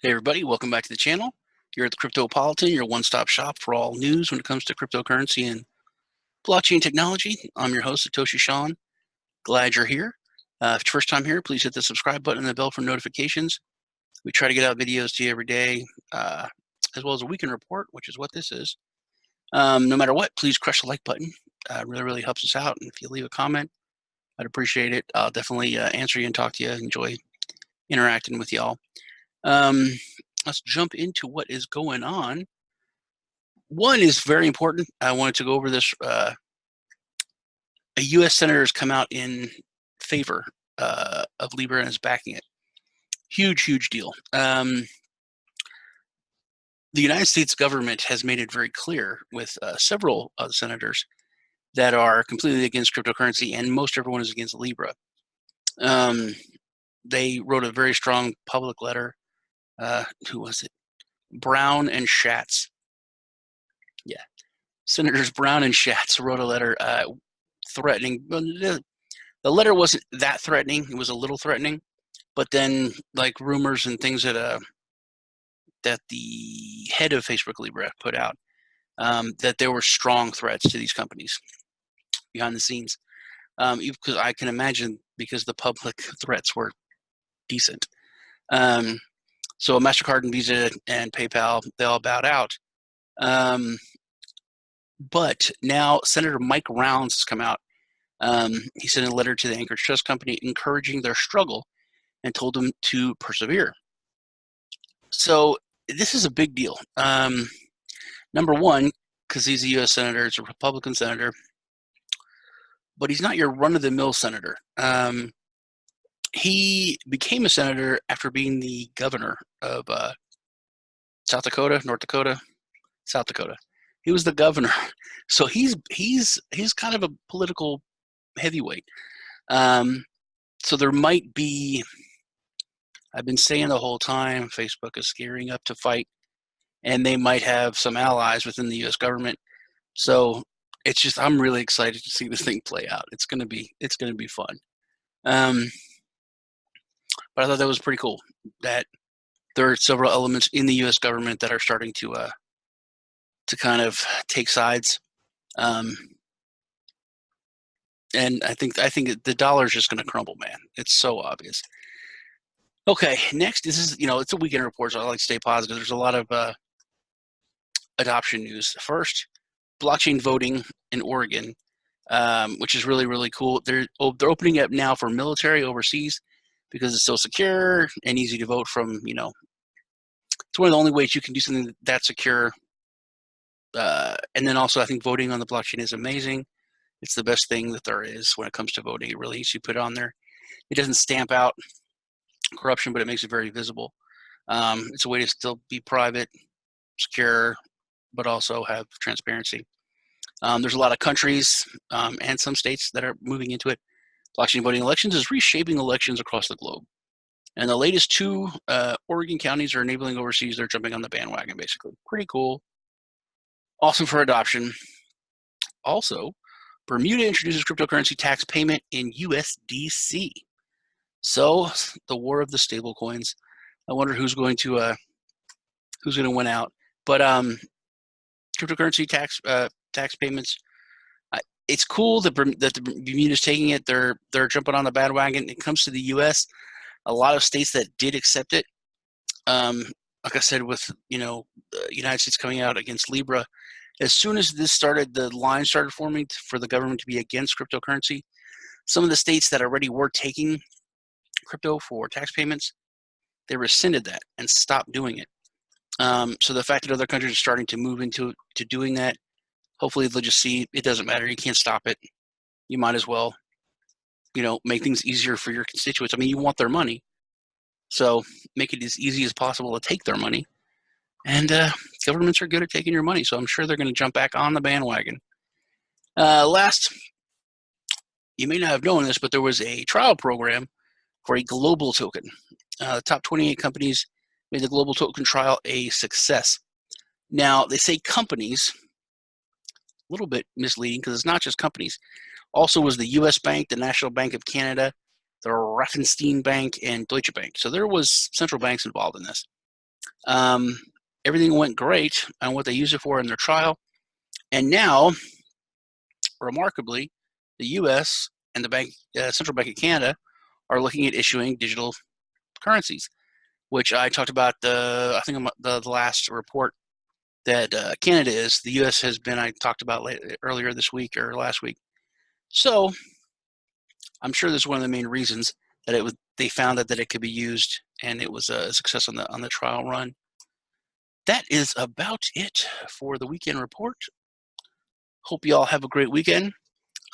Hey everybody, welcome back to the channel. You're at the Cryptopolitan, your one-stop shop for all news when it comes to cryptocurrency and blockchain technology. I'm your host, Satoshi Shawn. Glad you're here. If it's your first time here, please hit the subscribe button and the bell for notifications. We try to get out videos to you every day, as well as a weekend report, which is what this is. No matter what, please crush the like button. Really helps us out. And if you leave a comment, I'd appreciate it. I'll definitely answer you and talk to you. Enjoy interacting with y'all. Let's jump into what is going on. One is very important. I wanted to go over this. A U.S. senator has come out in favor of Libra and is backing it. Huge, huge deal. The United States government has made it very clear with several of the senators that are completely against cryptocurrency, and most everyone is against Libra. They wrote a very strong public letter. Who was it? Brown and Schatz. Yeah. Senators Brown and Schatz wrote a letter threatening. The letter wasn't that threatening. It was a little threatening. But then, like, rumors and things that the head of Facebook Libra put out, that there were strong threats to these companies behind the scenes. Because I can imagine, because the public threats were decent. So MasterCard and Visa and PayPal, they all bowed out. But now Senator Mike Rounds has come out. He sent a letter to the Anchorage Trust Company encouraging their struggle and told them to persevere. So this is a big deal. Number one, because he's a U.S. senator, it's a Republican senator, but he's not your run-of-the-mill senator. He became a senator after being the governor of South Dakota, North Dakota, South Dakota. He was the governor, so he's kind of a political heavyweight. So there might be. I've been saying the whole time, Facebook is gearing up to fight, and they might have some allies within the U.S. government. So it's just, I'm really excited to see this thing play out. It's gonna be fun. But I thought that was pretty cool that there are several elements in the U.S. government that are starting to kind of take sides. And I think the dollar is just going to crumble, man. It's so obvious. Okay, next, this is, it's a weekend report, so I like to stay positive. There's a lot of adoption news. First, blockchain voting in Oregon, which is really, really cool. They're opening up now for military overseas because it's so secure and easy to vote from. It's one of the only ways you can do something that secure. And then also, I think voting on the blockchain is amazing. It's the best thing that there is when it comes to voting. It really easy to put on there. It doesn't stamp out corruption, but it makes it very visible. It's a way to still be private, secure, but also have transparency. There's a lot of countries and some states that are moving into it. Blockchain voting elections is reshaping elections across the globe. And the latest two Oregon counties are enabling overseas. They're jumping on the bandwagon, basically. Pretty cool. Awesome for adoption. Also, Bermuda introduces cryptocurrency tax payment in USDC. So the war of the stable coins. I wonder who's going to win out. But cryptocurrency tax payments. It's cool that the Bermuda's taking it. They're jumping on the bandwagon. It comes to the U.S. A lot of states that did accept it. Like I said, with the United States coming out against Libra, as soon as this started, the line started forming for the government to be against cryptocurrency. Some of the states that already were taking crypto for tax payments, they rescinded that and stopped doing it. So the fact that other countries are starting to move into doing that, hopefully they'll just see it doesn't matter. You can't stop it. You might as well, make things easier for your constituents. I mean, you want their money, so make it as easy as possible to take their money. And governments are good at taking your money, so I'm sure they're going to jump back on the bandwagon. Last, you may not have known this, but there was a trial program for a global token. The top 28 companies made the global token trial a success. Now, they say companies, a little bit misleading because it's not just companies. Also was the U.S. Bank, the National Bank of Canada, the Raiffeisen Bank, and Deutsche Bank. So there was central banks involved in this. Everything went great on what they used it for in their trial. And now, remarkably, the U.S. and the Central Bank of Canada are looking at issuing digital currencies, which I talked about I think the last report that Canada is. The U.S. has been, I talked about earlier this week or last week. So I'm sure that's one of the main reasons that they found that it could be used, and it was a success on the trial run. That is about it for the weekend report. Hope you all have a great weekend.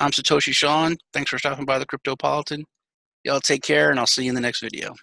I'm Satoshi Sean. Thanks for stopping by the Cryptopolitan. Y'all take care, and I'll see you in the next video.